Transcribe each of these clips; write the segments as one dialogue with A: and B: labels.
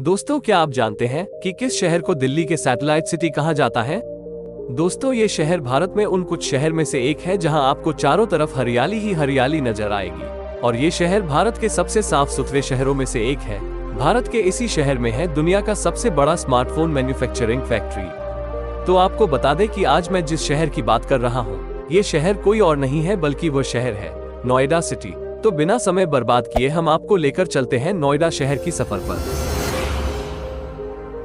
A: दोस्तों, क्या आप जानते हैं कि किस शहर को दिल्ली के सैटेलाइट सिटी कहा जाता है? दोस्तों, ये शहर भारत में उन कुछ शहर में से एक है जहां आपको चारों तरफ हरियाली ही हरियाली नजर आएगी। और ये शहर भारत के सबसे साफ सुथरे शहरों में से एक है। भारत के इसी शहर में है दुनिया का सबसे बड़ा स्मार्टफोन मैन्युफैक्चरिंग फैक्ट्री। तो आपको बता दें कि आज मैं जिस शहर की बात कर रहा हूँ, ये शहर कोई और नहीं है बल्कि वो शहर है नोएडा सिटी। तो बिना समय बर्बाद किए हम आपको लेकर चलते हैं नोएडा शहर की सफर पर।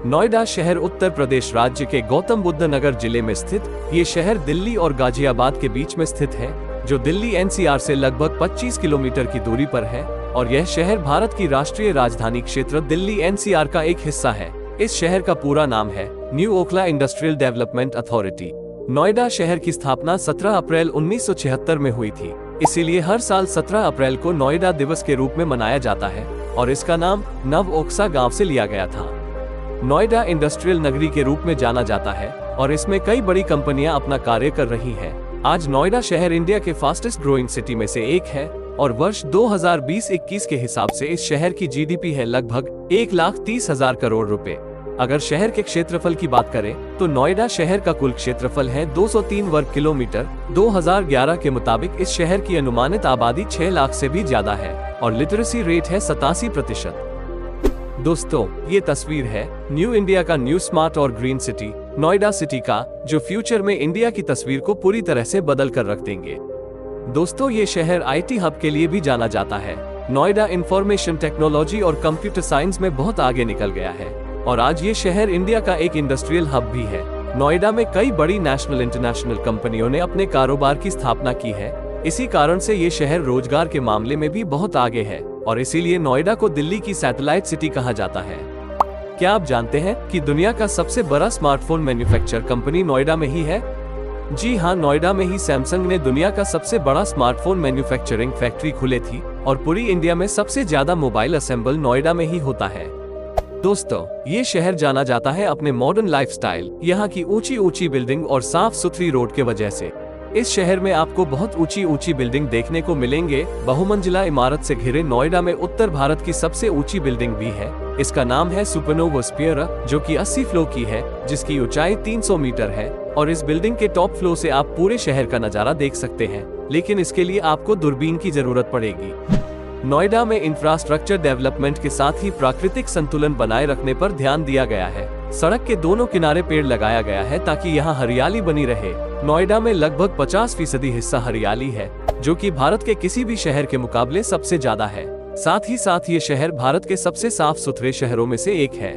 A: नोएडा शहर उत्तर प्रदेश राज्य के गौतम बुद्ध नगर जिले में स्थित ये शहर दिल्ली और गाजियाबाद के बीच में स्थित है, जो दिल्ली एनसीआर से लगभग 25 किलोमीटर की दूरी पर है। और यह शहर भारत की राष्ट्रीय राजधानी क्षेत्र दिल्ली एनसीआर का एक हिस्सा है। इस शहर का पूरा नाम है new Okhla industrial development authority. Noida शहर की स्थापना 17 अप्रैल 1976 में हुई थी, इसीलिए हर साल 17 अप्रैल को नोएडा दिवस के रूप में मनाया जाता है और इसका नाम नव ओक्सा गांव से लिया गया था। नोएडा इंडस्ट्रियल नगरी के रूप में जाना जाता है और इसमें कई बड़ी कंपनियां अपना कार्य कर रही हैं। आज नोएडा शहर इंडिया के फास्टेस्ट ग्रोइंग सिटी में से एक है और वर्ष 2020-21 के हिसाब से इस शहर की जीडीपी है लगभग 1,30,000 करोड़ रुपए। अगर शहर के क्षेत्रफल की बात करें तो नोएडा शहर का कुल क्षेत्रफल है 203 वर्ग किलोमीटर। 2011 के मुताबिक इस शहर की अनुमानित आबादी 6 लाख से भी ज्यादा है और लिटरेसी रेट है 87%। दोस्तों, ये तस्वीर है न्यू इंडिया का न्यू स्मार्ट और ग्रीन सिटी नोएडा सिटी का, जो फ्यूचर में इंडिया की तस्वीर को पूरी तरह से बदल कर रख देंगे। दोस्तों, ये शहर आईटी हब के लिए भी जाना जाता है। नोएडा इंफॉर्मेशन टेक्नोलॉजी और कंप्यूटर साइंस में बहुत आगे निकल गया है और आज ये शहर इंडिया का एक इंडस्ट्रियल हब भी है। नोएडा में कई बड़ी नेशनल इंटरनेशनल कंपनियों ने अपने कारोबार की स्थापना की है। इसी कारण से ये शहर रोजगार के मामले में भी बहुत आगे है और इसीलिए नोएडा को दिल्ली की सैटेलाइट सिटी कहा जाता है। क्या आप जानते हैं कि दुनिया का सबसे बड़ा स्मार्टफोन मैन्युफैक्चर कंपनी नोएडा में ही है? जी हाँ, नोएडा में ही सैमसंग ने दुनिया का सबसे बड़ा स्मार्टफोन मैन्युफैक्चरिंग फैक्ट्री खुले थी और पूरी इंडिया में सबसे ज्यादा मोबाइल असेंबल नोएडा में ही होता है। दोस्तों, ये शहर जाना जाता है अपने मॉडर्न लाइफस्टाइल, यहाँ की ऊंची ऊंची बिल्डिंग और साफ सुथरी रोड के वजह से। इस शहर में आपको बहुत ऊंची ऊंची बिल्डिंग देखने को मिलेंगे। बहुमंजिला इमारत से घिरे नोएडा में उत्तर भारत की सबसे ऊंची बिल्डिंग भी है। इसका नाम है सुपरनोवा स्फीयर, जो कि 80 फ्लोर की है, जिसकी ऊंचाई 300 मीटर है। और इस बिल्डिंग के टॉप फ्लोर से आप पूरे शहर का नजारा देख सकते हैं, लेकिन इसके लिए आपको दूरबीन की जरूरत पड़ेगी। नोएडा में इंफ्रास्ट्रक्चर डेवलपमेंट के साथ ही प्राकृतिक संतुलन बनाए रखने पर ध्यान दिया गया है। सड़क के दोनों किनारे पेड़ लगाया गया है ताकि यहाँ हरियाली बनी रहे। नोएडा में लगभग 50% हिस्सा हरियाली है, जो कि भारत के किसी भी शहर के मुकाबले सबसे ज्यादा है। साथ ही साथ ये शहर भारत के सबसे साफ सुथरे शहरों में से एक है।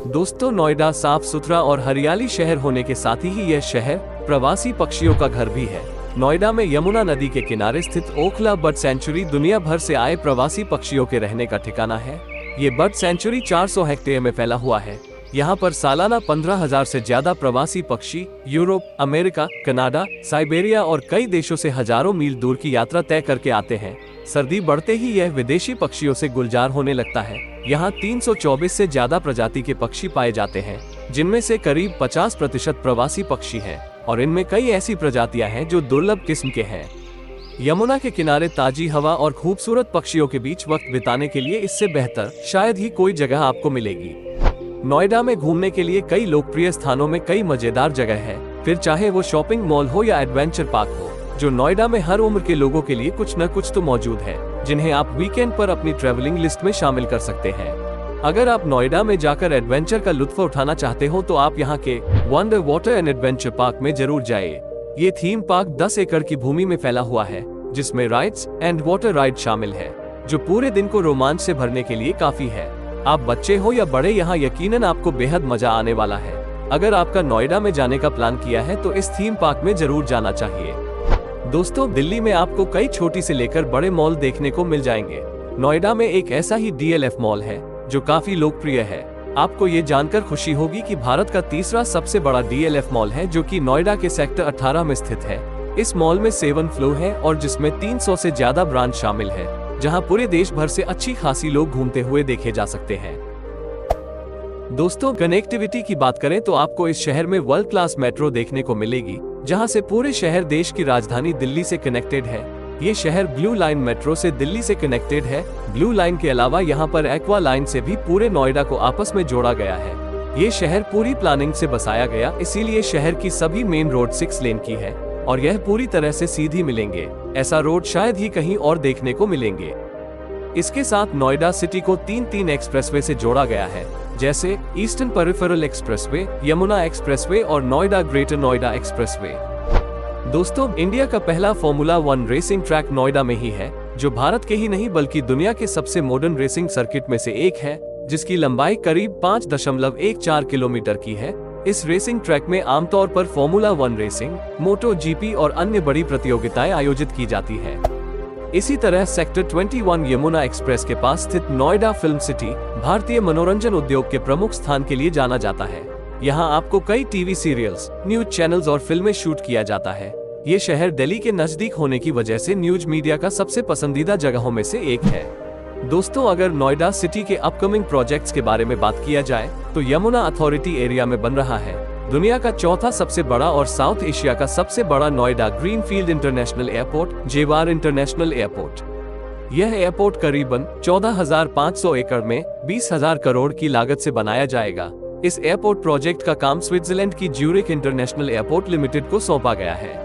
A: दोस्तों, नोएडा साफ सुथरा और हरियाली शहर होने के साथ ही यह शहर प्रवासी पक्षियों का घर भी है। नोएडा में यमुना नदी के किनारे स्थित ओखला बर्ड सेंचुरी दुनिया भर से आए प्रवासी पक्षियों के रहने का ठिकाना है। ये बर्ड सेंचुरी 400 हेक्टेयर में फैला हुआ है। यहाँ पर सालाना 15,000 से ज्यादा प्रवासी पक्षी यूरोप, अमेरिका, कनाडा, साइबेरिया और कई देशों से हजारों मील दूर की यात्रा तय करके आते हैं। सर्दी बढ़ते ही यह विदेशी पक्षियों से गुलजार होने लगता है। यहाँ 324 से ज्यादा प्रजाति के पक्षी पाए जाते हैं, जिनमें से करीब 50% प्रवासी पक्षी हैं और इनमें कई ऐसी प्रजातियां हैं जो दुर्लभ किस्म के हैं। यमुना के किनारे ताजी हवा और खूबसूरत पक्षियों के बीच वक्त बिताने के लिए इससे बेहतर शायद ही कोई जगह आपको मिलेगी। नोएडा में घूमने के लिए कई लोकप्रिय स्थानों में कई मजेदार जगह है, फिर चाहे वो शॉपिंग मॉल हो या एडवेंचर पार्क हो, जो नोएडा में हर उम्र के लोगों के लिए कुछ न कुछ तो मौजूद है, जिन्हें आप वीकेंड पर अपनी ट्रेवलिंग लिस्ट में शामिल कर सकते हैं। अगर आप नोएडा में जाकर एडवेंचर का लुत्फ उठाना चाहते हो तो आप यहाँ के wonder water and adventure park में जरूर जाइए। ये थीम पार्क 10 एकड़ की भूमि में फैला हुआ है, जिसमें राइड्स एंड वाटर राइड शामिल है, जो पूरे दिन को रोमांच से भरने के लिए काफी है। आप बच्चे हो या बड़े, यहाँ यकीनन आपको बेहद मजा आने वाला है। अगर आपका नोएडा में जाने का प्लान किया है तो इस थीम पार्क में जरूर जाना चाहिए। दोस्तों, दिल्ली में आपको कई छोटी से लेकर बड़े मॉल देखने को मिल जाएंगे। नोएडा में एक ऐसा ही DLF मॉल है जो काफी लोकप्रिय है। आपको ये जानकर खुशी होगी कि भारत का तीसरा सबसे बड़ा DLF मॉल है, जो कि नोएडा के सेक्टर 18 में स्थित है। इस मॉल में 7 फ्लोर है और जिसमें 300 से ज्यादा ब्रांच शामिल है, जहां पूरे देश भर से अच्छी खासी लोग घूमते हुए देखे जा सकते हैं। दोस्तों, कनेक्टिविटी की बात करें तो आपको इस शहर में वर्ल्ड क्लास मेट्रो देखने को मिलेगी, जहां से पूरे शहर देश की राजधानी दिल्ली से कनेक्टेड है। ये शहर ब्लू लाइन मेट्रो से दिल्ली से कनेक्टेड है। ब्लू लाइन के अलावा यहाँ पर एक्वा लाइन से भी पूरे नोएडा को आपस में जोड़ा गया है। ये शहर पूरी प्लानिंग से बसाया गया, इसीलिए शहर की सभी मेन रोड 6 लेन की है और यह पूरी तरह से सीधी मिलेंगे। ऐसा रोड शायद ही कहीं और देखने को मिलेंगे। इसके साथ नोएडा सिटी को 3 एक्सप्रेसवे से जोड़ा गया है, जैसे eastern peripheral expressway, Yamuna expressway और नोएडा ग्रेटर नोएडा एक्सप्रेसवे। दोस्तों, इंडिया का पहला फॉर्मूला 1 रेसिंग ट्रैक नोएडा में ही है, जो भारत के ही नहीं बल्कि दुनिया के सबसे मॉडर्न रेसिंग सर्किट में से एक है, जिसकी लंबाई करीब 5.14 किलोमीटर की है। इस रेसिंग ट्रैक में आमतौर पर फॉर्मूला 1 रेसिंग, मोटो जीपी और अन्य बड़ी प्रतियोगिताएं आयोजित की जाती है। इसी तरह सेक्टर 21 यमुना एक्सप्रेस के पास स्थित नोएडा फिल्म सिटी भारतीय मनोरंजन उद्योग के प्रमुख स्थान के लिए जाना जाता है। यहाँ आपको कई टीवी सीरियल्स, न्यूज चैनल्स और फिल्में शूट किया जाता है। ये शहर दिल्ली के नजदीक होने की वजह से न्यूज मीडिया का सबसे पसंदीदा जगहों में से एक है। दोस्तों, अगर नोएडा सिटी के अपकमिंग प्रोजेक्ट्स के बारे में बात किया जाए तो यमुना अथॉरिटी एरिया में बन रहा है दुनिया का चौथा सबसे बड़ा और साउथ एशिया का सबसे बड़ा Noida greenfield international airport, Jewar international airport. यह एयरपोर्ट करीबन 14,500 एकड़ में 20,000 करोड़ की लागत से बनाया जाएगा। इस एयरपोर्ट प्रोजेक्ट का काम स्विट्जरलैंड की ज्यूरिख इंटरनेशनल एयरपोर्ट लिमिटेड को सौंपा गया है।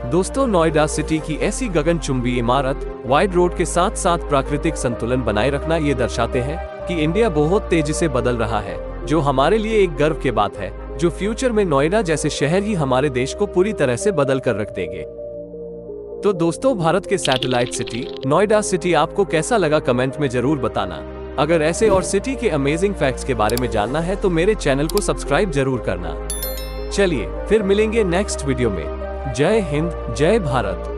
A: दोस्तों, नोएडा सिटी की ऐसी गगनचुंबी इमारत, वाइड रोड के साथ साथ प्राकृतिक संतुलन बनाए रखना ये दर्शाते हैं कि इंडिया बहुत तेजी से बदल रहा है, जो हमारे लिए एक गर्व की बात है, जो फ्यूचर में नोएडा जैसे शहर ही हमारे देश को पूरी तरह से बदल कर रख देंगे। तो दोस्तों, भारत के सैटेलाइट सिटी नोएडा सिटी आपको कैसा लगा कमेंट में जरूर बताना। अगर ऐसे और सिटी के अमेजिंग फैक्ट्स के बारे में जानना है तो मेरे चैनल को सब्सक्राइब जरूर करना। चलिए फिर मिलेंगे नेक्स्ट वीडियो में। जय हिंद, जय भारत।